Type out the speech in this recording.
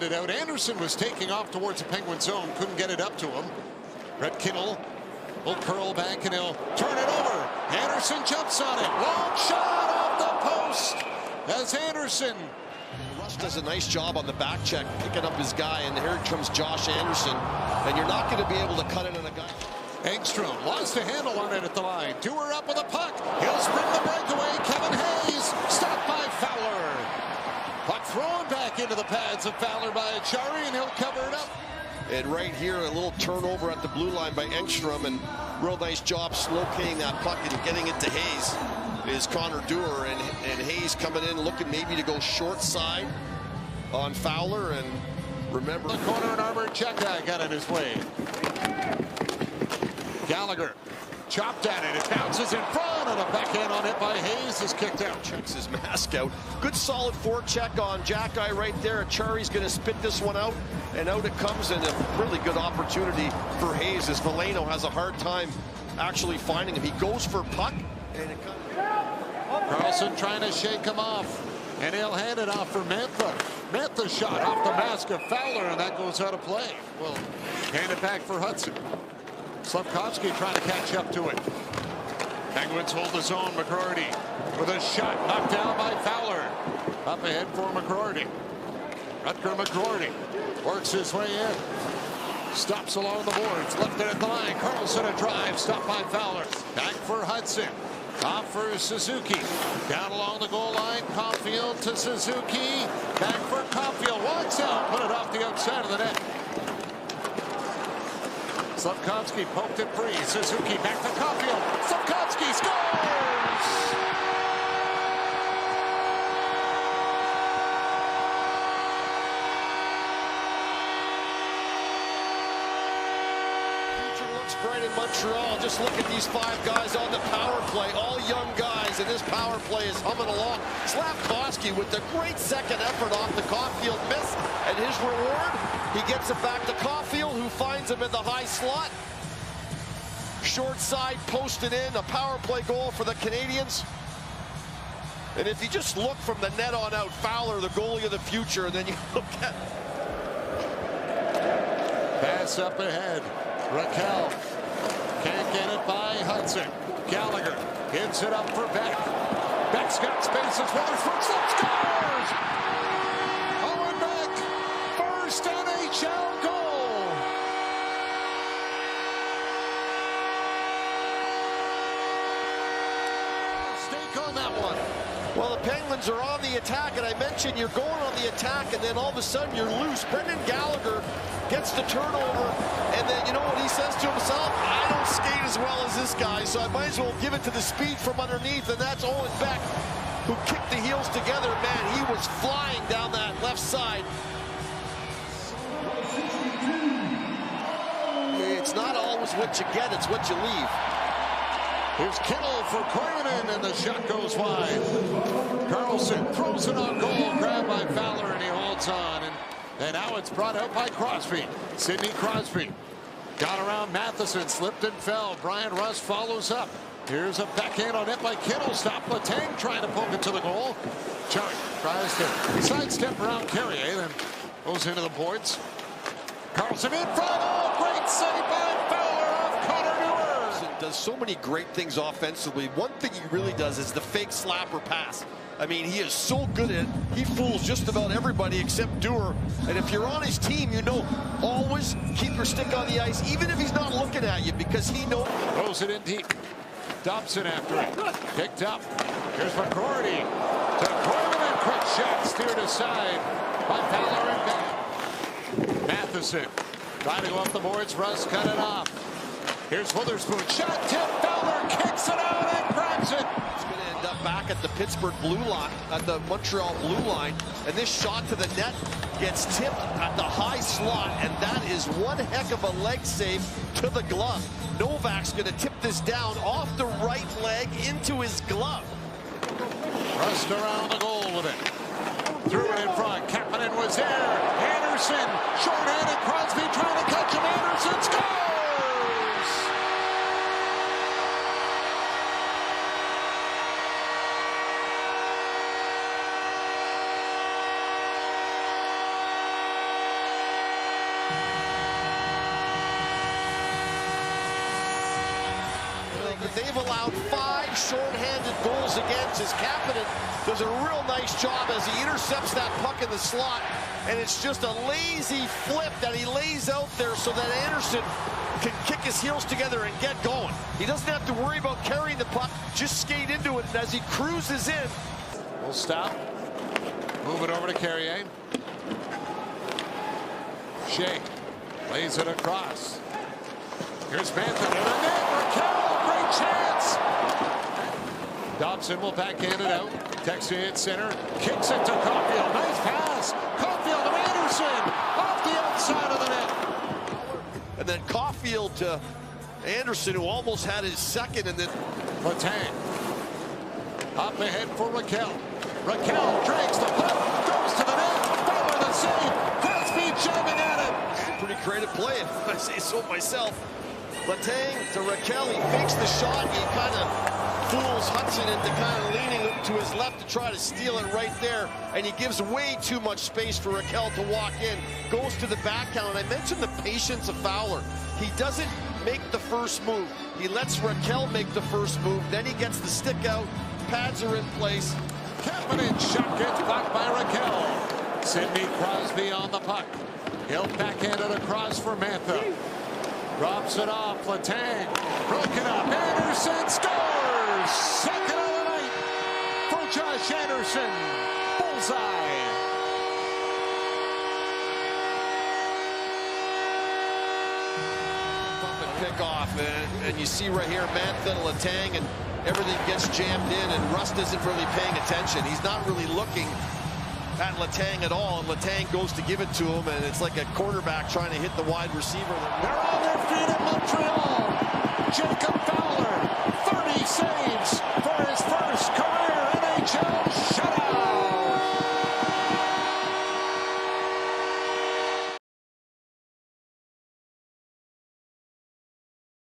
it out. Anderson was taking off towards the Penguin zone, couldn't get it up to him. Brett Kittle will curl back and he'll turn it over. Anderson jumps on it. Long shot off the post as Anderson. Russ does a nice job on the back check, picking up his guy, and here comes Josh Anderson, and you're not going to be able to cut it on a guy. Engstrom lost a handle on it at the line. Dewar up with a puck. He'll spring the breakaway. Kevin Hayes stopped by Fowler. Puck thrown back into the pads of Fowler by Achari, and he'll cover it up. And right here, a little turnover at the blue line by Engstrom, and real nice job locating that puck and getting it to Hayes is Connor Dewar, and Hayes coming in looking maybe to go short side on Fowler, and remember the corner and armored check guy got in his way. Gallagher chopped at it. It bounces in front, and a backhand on it by Hayes is kicked out. Checks his mask out. Good solid forecheck on Jack-Eye right there. Achari's going to spit this one out, and out it comes, and a really good opportunity for Hayes as Veleno has a hard time actually finding him. He goes for puck, and it comes. Carlson trying to shake him off, and he'll hand it off for Mantha. Mantha shot off the mask of Fowler, and that goes out of play. Well, hand it back for Hudson. Slafkovsky trying to catch up to it. Penguins hold the zone. McCrory with a shot knocked down by Fowler. Up ahead for McCrory. Rutger McCrory works his way in. Stops along the boards. Left it at the line. Carlson a drive. Stopped by Fowler. Back for Hudson. Off for Suzuki. Down along the goal line. Caulfield to Suzuki. Back for Caulfield. Walks out. Put it off the outside of the net. Slafkovsky poked it free. Suzuki back to Caulfield. Slafkovsky scores! Future looks bright in Montreal. Just look at these 5 guys on the power play. All young guys, and this power play is humming along. Slafkovsky with the great second effort off the Caulfield miss, and his reward, he gets it back to Caulfield, who finds him in the high slot. Short side posted in, a power play goal for the Canadiens. And if you just look from the net on out, Fowler, the goalie of the future, and then you look at... Pass up ahead. Raquel can't get it by Hudson. Gallagher gives it up for Beck. Beck's got spaces. Weatherspoon scores! Owen Beck, first NHL goal. Stake on that one. Well, the Penguins are on the attack, and I mentioned you're going on the attack, and then all of a sudden you're loose. Brendan Gallagher gets the turnover, and then you know what he says to himself? I don't skate as well as this guy, so I might as well give it to the speed from underneath, and that's Owen Beck, who kicked the heels together. Man, he was flying down that left side. It's not always what you get, it's what you leave. Here's Kittle for Koivunen, and the shot goes wide. Carlson throws it on goal, grabbed by Fowler, and he holds on. And now it's brought out by Crosby. Sidney Crosby got around Matheson, slipped and fell. Brian Rust follows up. Here's a backhand on it by Kittle. Stop Letang trying to poke it to the goal. Chuck tries to sidestep around Carrier, then goes into the boards. Carlson in front. Oh, great save by Fowler off Connor Dewar. Does so many great things offensively. One thing he really does is the fake slapper pass. I mean, he is so good at it. He fools just about everybody except Dewar. And if you're on his team, you know, always keep your stick on the ice, even if he's not looking at you, because he knows. Throws it in deep. Dobson after it. Picked up. Here's McCrory to Koivunen. Quick shot steered aside by Fowler and Beck. Matheson trying to go up the boards. Russ cut it off. Here's Witherspoon. Shot tip. Fowler kicks it out and grabs it. It's going to end up back at the Pittsburgh blue line, at the Montreal blue line. And this shot to the net gets tipped at the high slot. And that is one heck of a leg save to the glove. Novak's going to tip this down off the right leg into his glove. Rust around the goal with it. Threw it in front. Kapanen was there. Anderson. Short-handed. Crosby trying to catch him. Anderson scores! They've allowed 5 shorthanded goals against. His captain does a real nice job as he intercepts that puck in the slot. And it's just a lazy flip that he lays out there so that Anderson can kick his heels together and get going. He doesn't have to worry about carrying the puck, just skate into it, and as he cruises in. We'll stop. Move it over to Carrier. Shea lays it across. Here's Mantha to the net. Raquel, great chance. Dobson will backhand it out. Texter in center. Kicks it to Caulfield. Nice pass. Caulfield to Anderson. Off the outside of the net. And then Caulfield to Anderson, who almost had his second. And then Letang. Up ahead for Raquel. Raquel drags the puck. Goes to the net. Fowler the save. Crosby jamming at it. Pretty creative play, if I say so myself. Letang to Raquel. He fakes the shot. He kind of fools Hudson into kind of leaning to his left to try to steal it right there. And he gives way too much space for Raquel to walk in. Goes to the backhand. And I mentioned the patience of Fowler. He doesn't make the first move. He lets Raquel make the first move. Then he gets the stick out. Pads are in place. Kapanen shot gets blocked by Raquel. Sidney Crosby on the puck. He'll backhand it across for Mantha. Drops it off. Letang. Broken up. Anderson scores! Second of the night for Josh Anderson. Bullseye. Bump and pick off. And you see right here, Mantha, Letang, and everything gets jammed in, and Rust isn't really paying attention. He's not really looking at Letang at all, and Letang goes to give it to him, and it's like a quarterback trying to hit the wide receiver. They're on their feet in Montreal.